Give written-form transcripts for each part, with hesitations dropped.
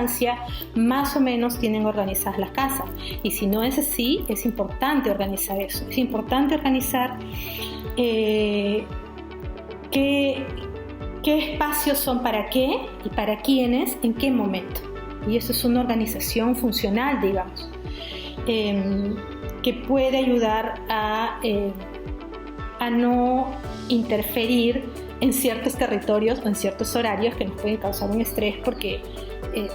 infancia más o menos tienen organizadas las casas. Y si no es así, es importante organizar eso. Es importante organizar qué espacios son para qué y para quiénes, en qué momento. Y eso es una organización funcional, digamos, que puede ayudar a no interferir en ciertos territorios o en ciertos horarios que nos pueden causar un estrés porque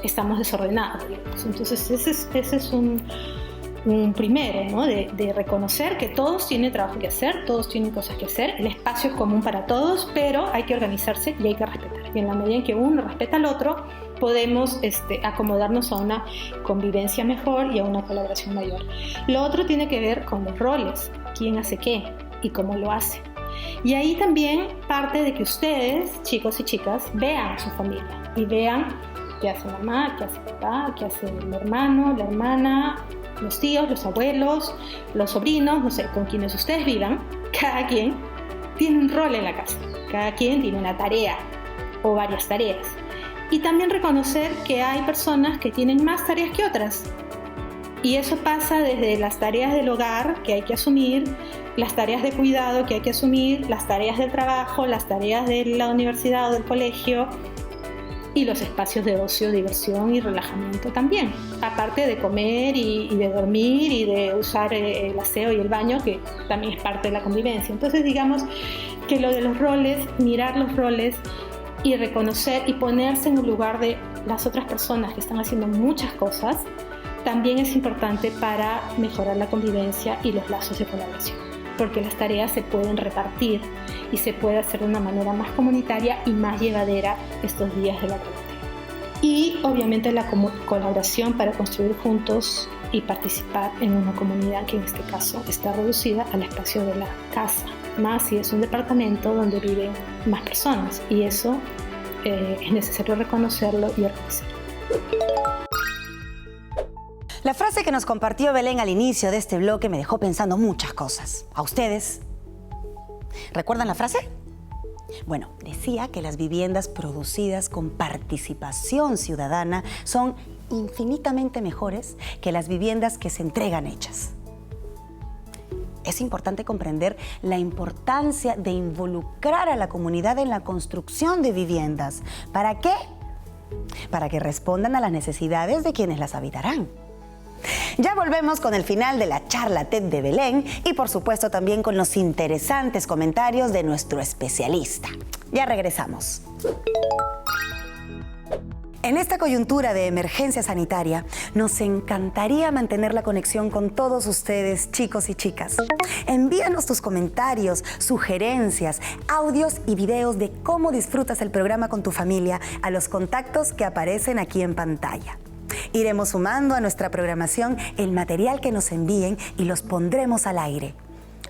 estamos desordenados, digamos. Entonces ese es un primero, ¿no? de reconocer que todos tienen trabajo que hacer, todos tienen cosas que hacer, el espacio es común para todos, pero hay que organizarse y hay que respetar. Y en la medida en que uno respeta al otro, podemos acomodarnos a una convivencia mejor y a una colaboración mayor. Lo otro tiene que ver con los roles, quién hace qué y cómo lo hace. Y ahí también parte de que ustedes, chicos y chicas, vean su familia y vean qué hace mamá, qué hace papá, qué hace el hermano, la hermana, los tíos, los abuelos, los sobrinos, no sé, con quienes ustedes vivan. Cada quien tiene un rol en la casa, cada quien tiene una tarea o varias tareas. Y también reconocer que hay personas que tienen más tareas que otras. Y eso pasa desde las tareas del hogar que hay que asumir, las tareas de cuidado que hay que asumir, las tareas del trabajo, las tareas de la universidad o del colegio y los espacios de ocio, diversión y relajamiento también. Aparte de comer y de dormir y de usar el aseo y el baño, que también es parte de la convivencia. Entonces digamos que lo de los roles, mirar los roles y reconocer y ponerse en el lugar de las otras personas que están haciendo muchas cosas, también es importante para mejorar la convivencia y los lazos de colaboración, porque las tareas se pueden repartir y se puede hacer de una manera más comunitaria y más llevadera estos días de la cuarentena. Y obviamente la colaboración para construir juntos y participar en una comunidad que en este caso está reducida al espacio de la casa, más si es un departamento donde viven más personas, y eso es necesario reconocerlo y organizarlo. La frase que nos compartió Belén al inicio de este bloque me dejó pensando muchas cosas. ¿A ustedes? ¿Recuerdan la frase? Bueno, decía que las viviendas producidas con participación ciudadana son infinitamente mejores que las viviendas que se entregan hechas. Es importante comprender la importancia de involucrar a la comunidad en la construcción de viviendas. ¿Para qué? Para que respondan a las necesidades de quienes las habitarán. Ya volvemos con el final de la charla TED de Belén y por supuesto también con los interesantes comentarios de nuestro especialista. Ya regresamos. En esta coyuntura de emergencia sanitaria, nos encantaría mantener la conexión con todos ustedes, chicos y chicas. Envíanos tus comentarios, sugerencias, audios y videos de cómo disfrutas el programa con tu familia a los contactos que aparecen aquí en pantalla. Iremos sumando a nuestra programación el material que nos envíen y los pondremos al aire.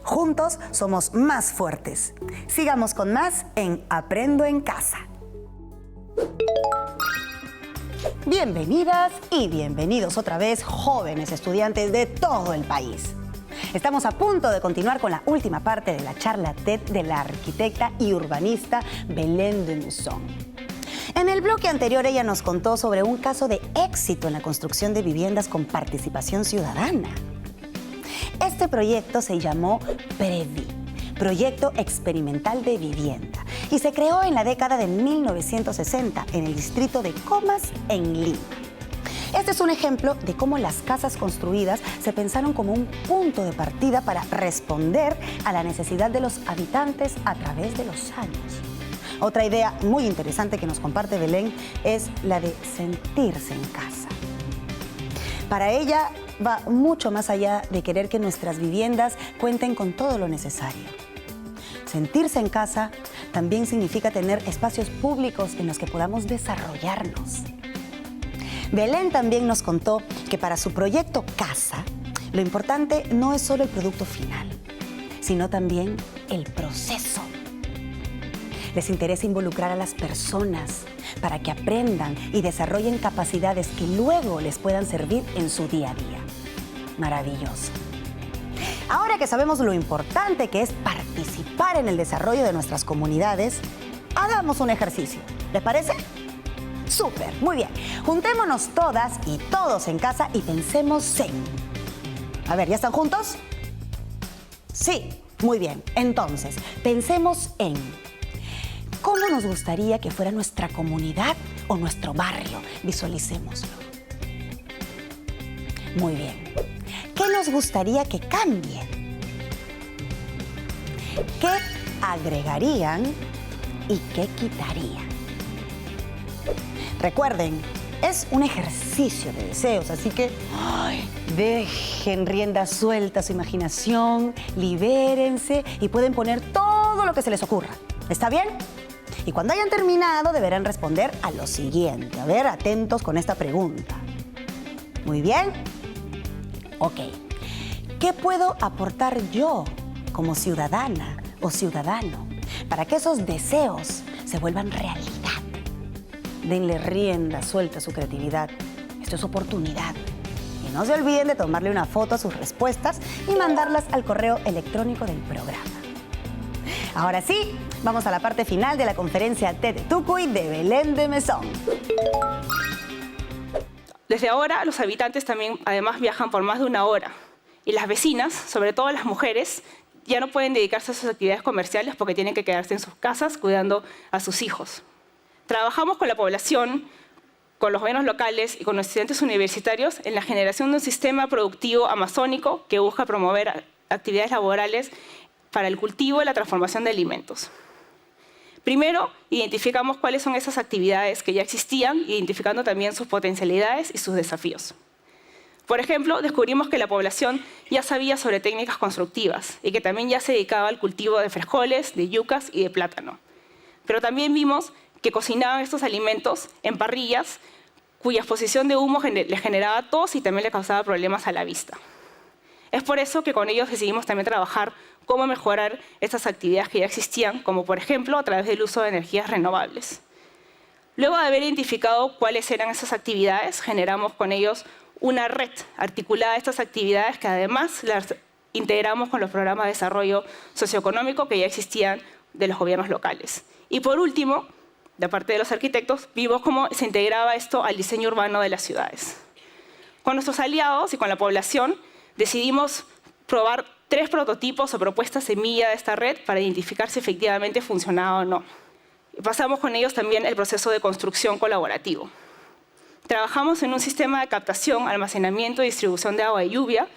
Juntos somos más fuertes. Sigamos con más en Aprendo en Casa. Bienvenidas y bienvenidos otra vez, jóvenes estudiantes de todo el país. Estamos a punto de continuar con la última parte de la charla TED de la arquitecta y urbanista Belén Denouzon. En el bloque anterior ella nos contó sobre un caso de éxito en la construcción de viviendas con participación ciudadana. Este proyecto se llamó PREVI, Proyecto Experimental de Vivienda, y se creó en la década de 1960 en el distrito de Comas, en Lima. Este es un ejemplo de cómo las casas construidas se pensaron como un punto de partida para responder a la necesidad de los habitantes a través de los años. Otra idea muy interesante que nos comparte Belén es la de sentirse en casa. Para ella va mucho más allá de querer que nuestras viviendas cuenten con todo lo necesario. Sentirse en casa también significa tener espacios públicos en los que podamos desarrollarnos. Belén también nos contó que para su proyecto Casa, lo importante no es solo el producto final, sino también el proceso. Les interesa involucrar a las personas para que aprendan y desarrollen capacidades que luego les puedan servir en su día a día. Maravilloso. Ahora que sabemos lo importante que es participar en el desarrollo de nuestras comunidades, hagamos un ejercicio. ¿Les parece? Súper, muy bien. Juntémonos todas y todos en casa y pensemos en... A ver, ¿ya están juntos? Sí, muy bien. Entonces, pensemos en... ¿Cómo nos gustaría que fuera nuestra comunidad o nuestro barrio? Visualicémoslo. Muy bien. ¿Qué nos gustaría que cambie? ¿Qué agregarían y qué quitarían? Recuerden, es un ejercicio de deseos, así que dejen rienda suelta a su imaginación, libérense y pueden poner todo lo que se les ocurra. ¿Está bien? Y cuando hayan terminado, deberán responder a lo siguiente. A ver, atentos con esta pregunta. Muy bien. Ok. ¿Qué puedo aportar yo como ciudadana o ciudadano para que esos deseos se vuelvan realidad? Denle rienda suelta a su creatividad. Esto es oportunidad. Y no se olviden de tomarle una foto a sus respuestas y mandarlas al correo electrónico del programa. Ahora sí, vamos a la parte final de la conferencia TED Tucuy de Belén de Mesón. Desde ahora, los habitantes también, además, viajan por más de 1 hora. Y las vecinas, sobre todo las mujeres, ya no pueden dedicarse a sus actividades comerciales porque tienen que quedarse en sus casas cuidando a sus hijos. Trabajamos con la población, con los gobiernos locales y con los estudiantes universitarios en la generación de un sistema productivo amazónico que busca promover actividades laborales para el cultivo y la transformación de alimentos. Primero, identificamos cuáles son esas actividades que ya existían, identificando también sus potencialidades y sus desafíos. Por ejemplo, descubrimos que la población ya sabía sobre técnicas constructivas y que también ya se dedicaba al cultivo de frijoles, de yucas y de plátano. Pero también vimos que cocinaban estos alimentos en parrillas cuya exposición de humo les generaba tos y también les causaba problemas a la vista. Es por eso que con ellos decidimos también trabajar cómo mejorar estas actividades que ya existían, como por ejemplo a través del uso de energías renovables. Luego de haber identificado cuáles eran esas actividades, generamos con ellos una red articulada de estas actividades que además las integramos con los programas de desarrollo socioeconómico que ya existían de los gobiernos locales. Y por último, de parte de los arquitectos, vimos cómo se integraba esto al diseño urbano de las ciudades. Con nuestros aliados y con la población decidimos probar 3 prototipos o propuestas semilla de esta red para identificar si efectivamente funcionaba o no. Y pasamos con ellos también el proceso de construcción colaborativo. Trabajamos en un sistema de captación, almacenamiento y distribución de agua de lluvia,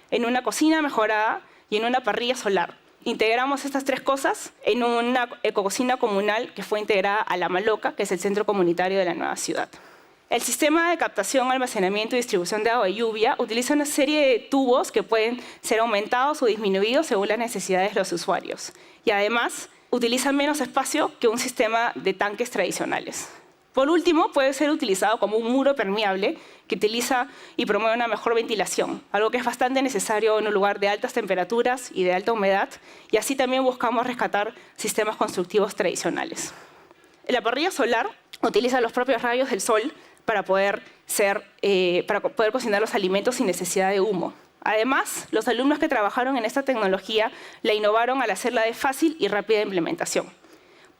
en una cocina mejorada y en una parrilla solar. Integramos estas 3 cosas en una ecococina comunal que fue integrada a La Maloca, que es el centro comunitario de la nueva ciudad. El sistema de captación, almacenamiento y distribución de agua de lluvia utiliza una serie de tubos que pueden ser aumentados o disminuidos según las necesidades de los usuarios. Y además, utiliza menos espacio que un sistema de tanques tradicionales. Por último, puede ser utilizado como un muro permeable que utiliza y promueve una mejor ventilación, algo que es bastante necesario en un lugar de altas temperaturas y de alta humedad, y así también buscamos rescatar sistemas constructivos tradicionales. La parrilla solar utiliza los propios rayos del sol para poder cocinar los alimentos sin necesidad de humo. Además, los alumnos que trabajaron en esta tecnología la innovaron al hacerla de fácil y rápida implementación.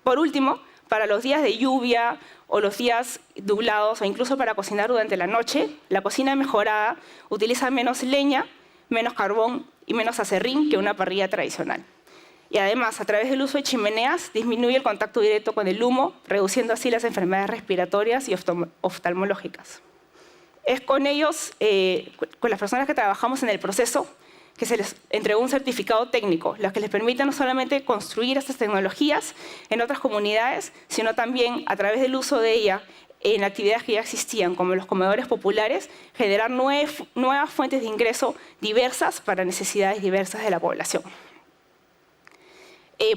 Por último, para los días de lluvia o los días nublados o incluso para cocinar durante la noche, la cocina mejorada utiliza menos leña, menos carbón y menos aserrín que una parrilla tradicional. Y además, a través del uso de chimeneas, disminuye el contacto directo con el humo, reduciendo así las enfermedades respiratorias y oftalmológicas. Es con ellos, con las personas que trabajamos en el proceso, que se les entregó un certificado técnico, lo que les permite no solamente construir estas tecnologías en otras comunidades, sino también, a través del uso de ella en actividades que ya existían, como los comedores populares, generar nuevas fuentes de ingreso diversas para necesidades diversas de la población.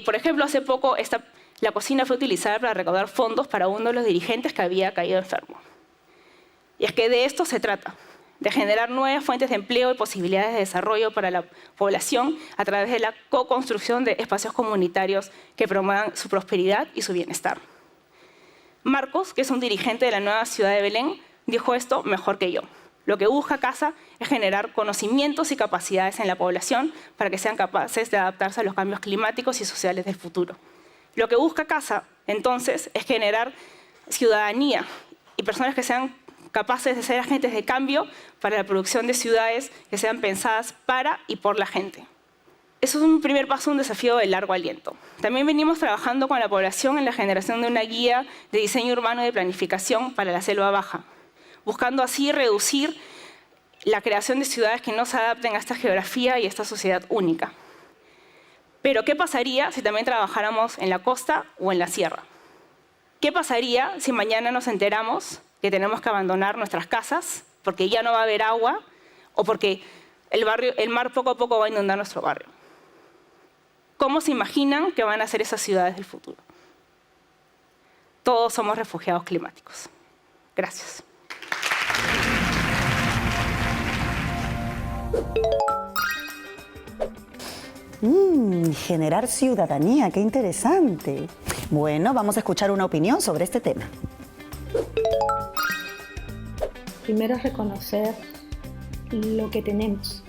Por ejemplo, hace poco la cocina fue utilizada para recaudar fondos para uno de los dirigentes que había caído enfermo. Y es que de esto se trata, de generar nuevas fuentes de empleo y posibilidades de desarrollo para la población a través de la co-construcción de espacios comunitarios que promuevan su prosperidad y su bienestar. Marcos, que es un dirigente de la nueva ciudad de Belén, dijo esto mejor que yo. Lo que busca CASA es generar conocimientos y capacidades en la población para que sean capaces de adaptarse a los cambios climáticos y sociales del futuro. Lo que busca CASA, entonces, es generar ciudadanía y personas que sean capaces de ser agentes de cambio para la producción de ciudades que sean pensadas para y por la gente. Eso es un primer paso, un desafío de largo aliento. También venimos trabajando con la población en la generación de una guía de diseño urbano y de planificación para la selva baja, buscando así reducir la creación de ciudades que no se adapten a esta geografía y a esta sociedad única. Pero, ¿qué pasaría si también trabajáramos en la costa o en la sierra? ¿Qué pasaría si mañana nos enteramos que tenemos que abandonar nuestras casas porque ya no va a haber agua o porque el mar poco a poco va a inundar nuestro barrio? ¿Cómo se imaginan que van a ser esas ciudades del futuro? Todos somos refugiados climáticos. Gracias. Generar ciudadanía, qué interesante. Bueno, vamos a escuchar una opinión sobre este tema. Primero es reconocer lo que tenemos,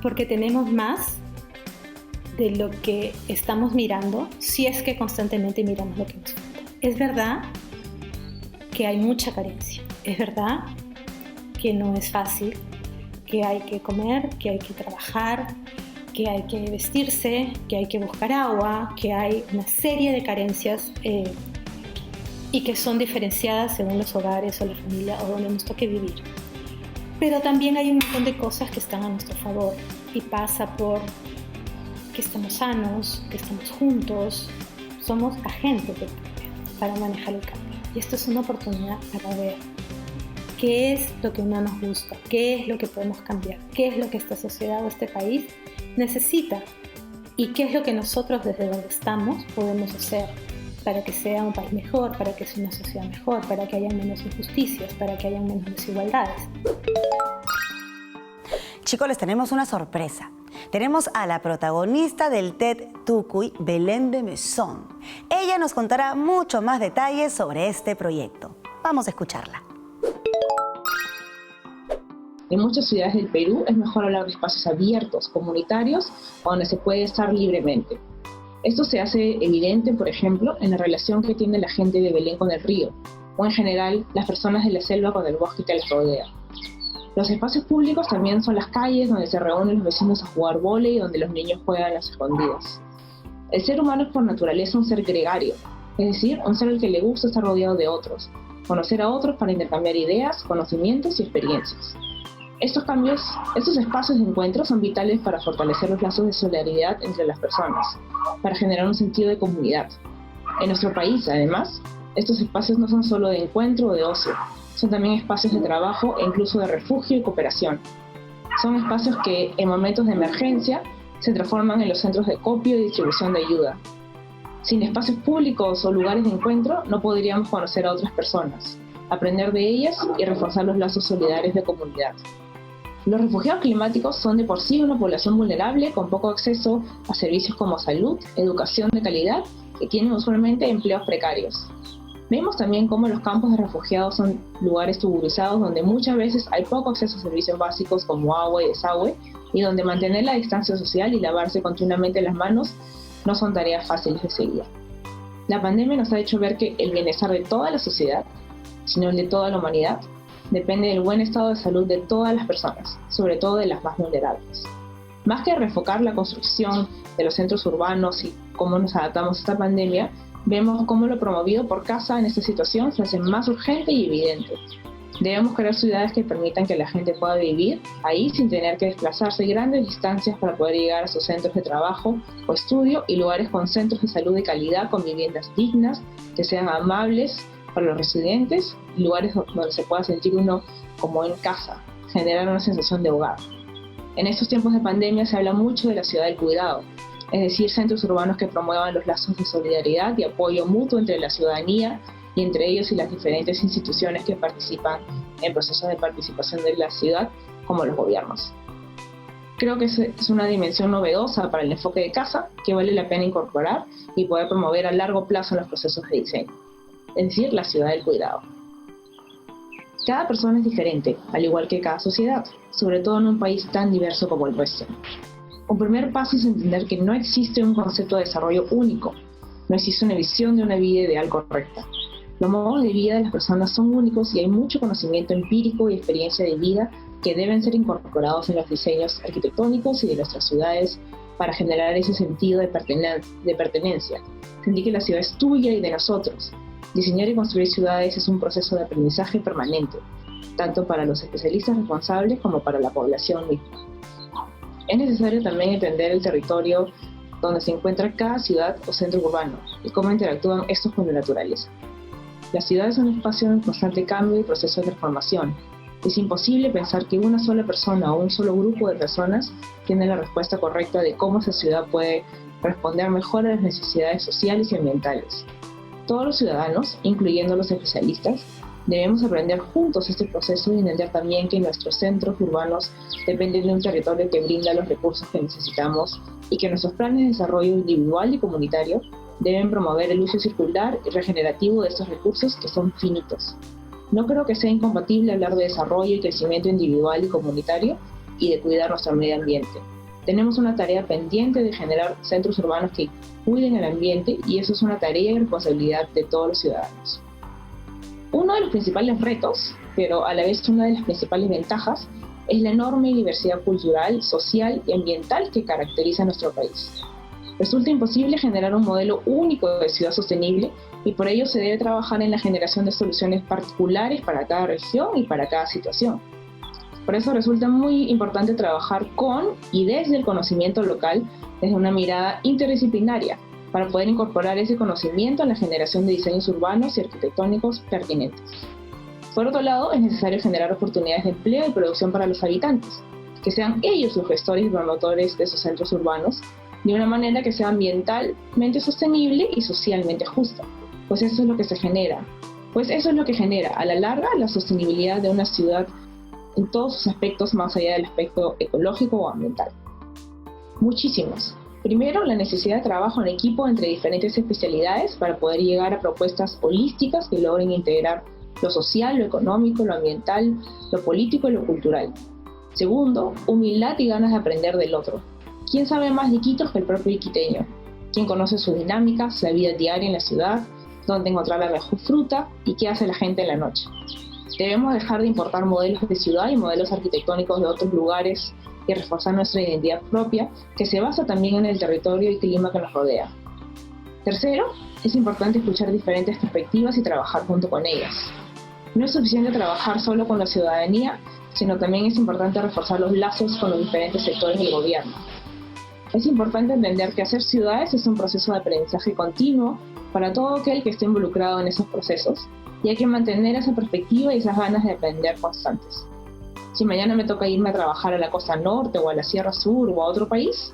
porque tenemos más de lo que estamos mirando, si es que constantemente miramos lo que nos falta. Es verdad que hay mucha carencia, es verdad que no es fácil, que hay que comer, que hay que trabajar, que hay que vestirse, que hay que buscar agua, que hay una serie de carencias y que son diferenciadas según los hogares o la familia o donde nos toque vivir. Pero también hay un montón de cosas que están a nuestro favor y pasa por que estamos sanos, que estamos juntos, somos agentes del cambio para manejar el cambio. Y esto es una oportunidad para ver qué es lo que no nos gusta, qué es lo que podemos cambiar, qué es lo que esta sociedad o este país necesita y qué es lo que nosotros desde donde estamos podemos hacer para que sea un país mejor, para que sea una sociedad mejor, para que haya menos injusticias, para que haya menos desigualdades. Chicos, les tenemos una sorpresa. Tenemos a la protagonista del TED Tucuy, Belén de Mesón. Ella nos contará mucho más detalles sobre este proyecto. Vamos a escucharla. En muchas ciudades del Perú es mejor hablar de espacios abiertos, comunitarios, donde se puede estar libremente. Esto se hace evidente, por ejemplo, en la relación que tiene la gente de Belén con el río, o en general las personas de la selva con el bosque que les rodea. Los espacios públicos también son las calles donde se reúnen los vecinos a jugar vóley y donde los niños juegan a las escondidas. El ser humano es por naturaleza un ser gregario, es decir, un ser al que le gusta estar rodeado de otros, conocer a otros para intercambiar ideas, conocimientos y experiencias. Estos espacios de encuentro son vitales para fortalecer los lazos de solidaridad entre las personas, para generar un sentido de comunidad. En nuestro país, además, estos espacios no son solo de encuentro o de ocio, son también espacios de trabajo e incluso de refugio y cooperación. Son espacios que, en momentos de emergencia, se transforman en los centros de acopio y distribución de ayuda. Sin espacios públicos o lugares de encuentro, no podríamos conocer a otras personas, aprender de ellas y reforzar los lazos solidarios de comunidad. Los refugiados climáticos son de por sí una población vulnerable con poco acceso a servicios como salud, educación de calidad, que tienen usualmente empleos precarios. Vemos también cómo los campos de refugiados son lugares tuburizados donde muchas veces hay poco acceso a servicios básicos como agua y desagüe y donde mantener la distancia social y lavarse continuamente las manos no son tareas fáciles de seguir. La pandemia nos ha hecho ver que el bienestar de toda la sociedad, sino el de toda la humanidad, depende del buen estado de salud de todas las personas, sobre todo de las más vulnerables. Más que refocar la construcción de los centros urbanos y cómo nos adaptamos a esta pandemia, vemos cómo lo promovido por casa en esta situación se hace más urgente y evidente. Debemos crear ciudades que permitan que la gente pueda vivir ahí sin tener que desplazarse grandes distancias para poder llegar a sus centros de trabajo o estudio y lugares con centros de salud de calidad, con viviendas dignas, que sean amables para los residentes y lugares donde se pueda sentir uno como en casa, generar una sensación de hogar. En estos tiempos de pandemia se habla mucho de la ciudad del cuidado, es decir, centros urbanos que promuevan los lazos de solidaridad y apoyo mutuo entre la ciudadanía y entre ellos y las diferentes instituciones que participan en procesos de participación de la ciudad, como los gobiernos. Creo que es una dimensión novedosa para el enfoque de casa que vale la pena incorporar y poder promover a largo plazo en los procesos de diseño, es decir, la ciudad del cuidado. Cada persona es diferente, al igual que cada sociedad, sobre todo en un país tan diverso como el nuestro. Un primer paso es entender que no existe un concepto de desarrollo único, no existe una visión de una vida ideal correcta. Los modos de vida de las personas son únicos y hay mucho conocimiento empírico y experiencia de vida que deben ser incorporados en los diseños arquitectónicos y de nuestras ciudades para generar ese sentido de pertenencia. Sentir que la ciudad es tuya y de nosotros. Diseñar y construir ciudades es un proceso de aprendizaje permanente, tanto para los especialistas responsables como para la población misma. Es necesario también entender el territorio donde se encuentra cada ciudad o centro urbano y cómo interactúan estos con la naturaleza. Las ciudades son un espacio en constante cambio y proceso de transformación. Es imposible pensar que una sola persona o un solo grupo de personas tiene la respuesta correcta de cómo esa ciudad puede responder mejor a las necesidades sociales y ambientales. Todos los ciudadanos, incluyendo los especialistas, debemos aprender juntos este proceso y entender también que nuestros centros urbanos dependen de un territorio que brinda los recursos que necesitamos y que nuestros planes de desarrollo individual y comunitario deben promover el uso circular y regenerativo de estos recursos que son finitos. No creo que sea incompatible hablar de desarrollo y crecimiento individual y comunitario y de cuidar nuestro medio ambiente. Tenemos una tarea pendiente de generar centros urbanos que cuiden el ambiente y eso es una tarea y responsabilidad de todos los ciudadanos. Uno de los principales retos, pero a la vez una de las principales ventajas, es la enorme diversidad cultural, social y ambiental que caracteriza a nuestro país. Resulta imposible generar un modelo único de ciudad sostenible y por ello se debe trabajar en la generación de soluciones particulares para cada región y para cada situación. Por eso resulta muy importante trabajar con y desde el conocimiento local, desde una mirada interdisciplinaria, para poder incorporar ese conocimiento en la generación de diseños urbanos y arquitectónicos pertinentes. Por otro lado, es necesario generar oportunidades de empleo y producción para los habitantes, que sean ellos los gestores y promotores de sus centros urbanos, de una manera que sea ambientalmente sostenible y socialmente justa, pues eso es lo que genera a la larga la sostenibilidad de una ciudad en todos sus aspectos más allá del aspecto ecológico o ambiental. Muchísimos. Primero, la necesidad de trabajo en equipo entre diferentes especialidades para poder llegar a propuestas holísticas que logren integrar lo social, lo económico, lo ambiental, lo político y lo cultural. Segundo, humildad y ganas de aprender del otro. ¿Quién sabe más de Iquitos que el propio iquiteño? ¿Quién conoce sus dinámicas, la vida diaria en la ciudad, dónde encontrar la mejor fruta y qué hace la gente en la noche? Debemos dejar de importar modelos de ciudad y modelos arquitectónicos de otros lugares y reforzar nuestra identidad propia, que se basa también en el territorio y clima que nos rodea. Tercero, es importante escuchar diferentes perspectivas y trabajar junto con ellas. No es suficiente trabajar solo con la ciudadanía, sino también es importante reforzar los lazos con los diferentes sectores del gobierno. Es importante entender que hacer ciudades es un proceso de aprendizaje continuo para todo aquel que esté involucrado en esos procesos, y hay que mantener esa perspectiva y esas ganas de aprender constantes. Si mañana me toca irme a trabajar a la costa norte o a la Sierra Sur o a otro país,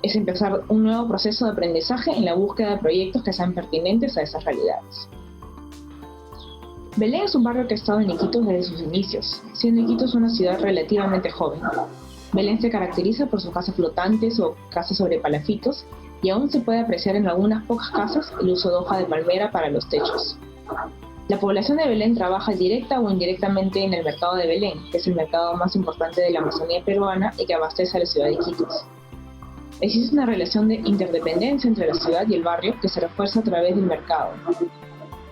es empezar un nuevo proceso de aprendizaje en la búsqueda de proyectos que sean pertinentes a esas realidades. Belén es un barrio que ha estado en Iquitos desde sus inicios, siendo Iquitos una ciudad relativamente joven. Belén se caracteriza por sus casas flotantes o casas sobre palafitos, y aún se puede apreciar en algunas pocas casas el uso de hoja de palmera para los techos. La población de Belén trabaja directa o indirectamente en el mercado de Belén, que es el mercado más importante de la Amazonía peruana y que abastece a la ciudad de Iquitos. Existe una relación de interdependencia entre la ciudad y el barrio que se refuerza a través del mercado.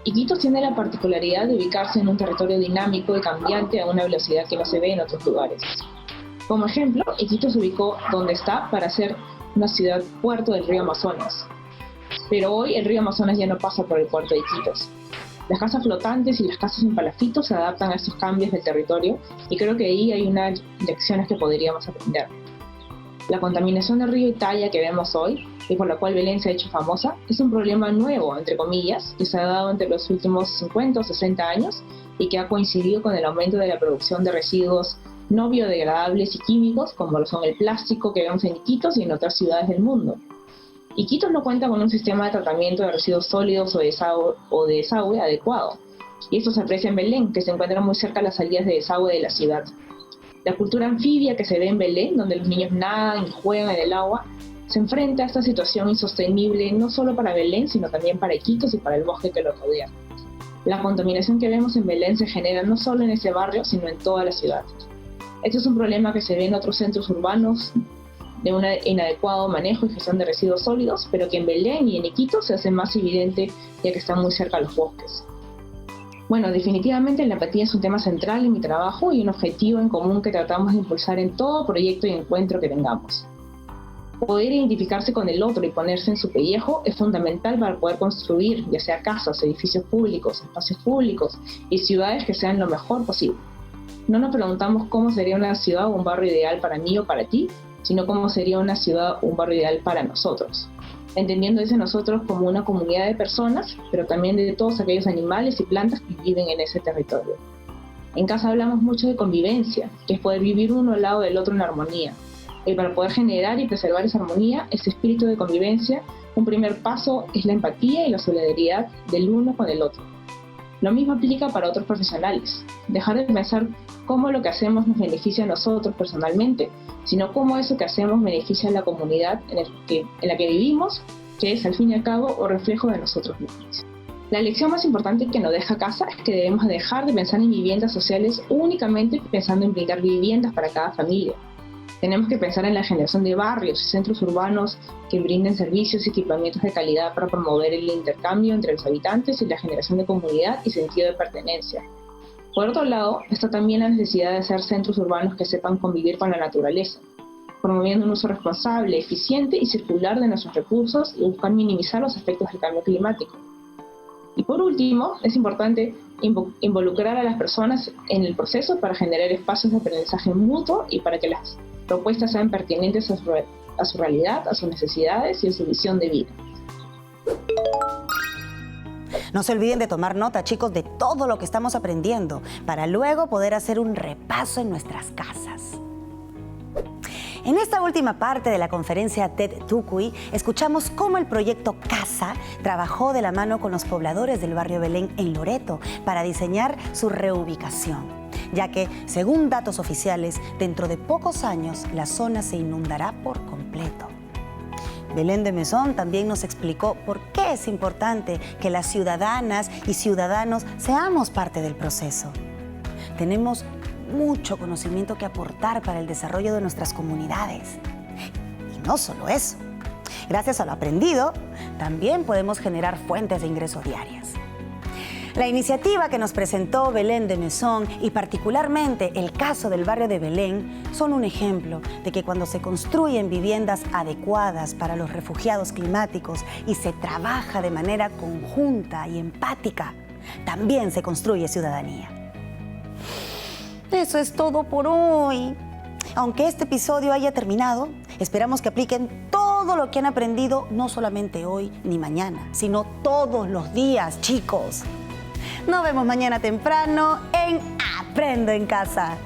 Iquitos tiene la particularidad de ubicarse en un territorio dinámico y cambiante a una velocidad que no se ve en otros lugares. Como ejemplo, Iquitos se ubicó donde está para ser una ciudad puerto del río Amazonas. Pero hoy el río Amazonas ya no pasa por el puerto de Iquitos. Las casas flotantes y las casas en palafitos se adaptan a estos cambios del territorio y creo que ahí hay unas lecciones que podríamos aprender. La contaminación del río Italia que vemos hoy y por la cual Belén se ha hecho famosa es un problema nuevo, entre comillas, que se ha dado entre los últimos 50 o 60 años y que ha coincidido con el aumento de la producción de residuos no biodegradables y químicos como lo son el plástico que vemos en Iquitos y en otras ciudades del mundo. Iquitos no cuenta con un sistema de tratamiento de residuos sólidos o de desagüe adecuado, y esto se aprecia en Belén, que se encuentra muy cerca de las salidas de desagüe de la ciudad. La cultura anfibia que se ve en Belén, donde los niños nadan y juegan en el agua, se enfrenta a esta situación insostenible no solo para Belén, sino también para Iquitos y para el bosque que lo rodea. La contaminación que vemos en Belén se genera no solo en ese barrio, sino en toda la ciudad. Este es un problema que se ve en otros centros urbanos de un inadecuado manejo y gestión de residuos sólidos, pero que en Belén y en Iquitos se hace más evidente ya que están muy cerca de los bosques. Bueno, definitivamente la empatía es un tema central en mi trabajo y un objetivo en común que tratamos de impulsar en todo proyecto y encuentro que tengamos. Poder identificarse con el otro y ponerse en su pellejo es fundamental para poder construir, ya sea casas, edificios públicos, espacios públicos y ciudades que sean lo mejor posible. No nos preguntamos cómo sería una ciudad o un barrio ideal para mí o para ti, sino cómo sería una ciudad o un barrio ideal para nosotros, entendiendo ese nosotros como una comunidad de personas, pero también de todos aquellos animales y plantas que viven en ese territorio. En casa hablamos mucho de convivencia, que es poder vivir uno al lado del otro en armonía. Y para poder generar y preservar esa armonía, ese espíritu de convivencia, un primer paso es la empatía y la solidaridad del uno con el otro. Lo mismo aplica para otros profesionales. Dejar de pensar cómo lo que hacemos nos beneficia a nosotros personalmente, sino cómo eso que hacemos beneficia a la comunidad en la que vivimos, que es al fin y al cabo un reflejo de nosotros mismos. La lección más importante que nos deja casa es que debemos dejar de pensar en viviendas sociales únicamente pensando en brindar viviendas para cada familia. Tenemos que pensar en la generación de barrios y centros urbanos que brinden servicios y equipamientos de calidad para promover el intercambio entre los habitantes y la generación de comunidad y sentido de pertenencia. Por otro lado, está también la necesidad de hacer centros urbanos que sepan convivir con la naturaleza, promoviendo un uso responsable, eficiente y circular de nuestros recursos y buscar minimizar los efectos del cambio climático. Y por último, es importante involucrar a las personas en el proceso para generar espacios de aprendizaje mutuo y para que las propuestas sean pertinentes a su realidad, a sus necesidades y a su visión de vida. No se olviden de tomar nota, chicos, de todo lo que estamos aprendiendo para luego poder hacer un repaso en nuestras casas. En esta última parte de la conferencia TED Tucuy, escuchamos cómo el proyecto Casa trabajó de la mano con los pobladores del barrio Belén en Loreto para diseñar su reubicación, ya que, según datos oficiales, dentro de pocos años la zona se inundará por completo. Belén de Mesón también nos explicó por qué es importante que las ciudadanas y ciudadanos seamos parte del proceso. Tenemos mucho conocimiento que aportar para el desarrollo de nuestras comunidades. Y no solo eso. Gracias a lo aprendido, también podemos generar fuentes de ingreso diarias. La iniciativa que nos presentó Belén de Mesón y particularmente el caso del barrio de Belén son un ejemplo de que cuando se construyen viviendas adecuadas para los refugiados climáticos y se trabaja de manera conjunta y empática, también se construye ciudadanía. Eso es todo por hoy. Aunque este episodio haya terminado, esperamos que apliquen todo lo que han aprendido, no solamente hoy ni mañana, sino todos los días, chicos. Nos vemos mañana temprano en Aprendo en Casa.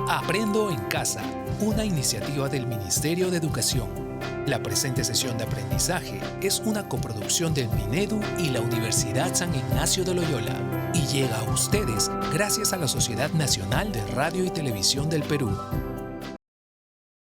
Aprendo en Casa, una iniciativa del Ministerio de Educación. La presente sesión de aprendizaje es una coproducción del Minedu y la Universidad San Ignacio de Loyola y llega a ustedes gracias a la Sociedad Nacional de Radio y Televisión del Perú.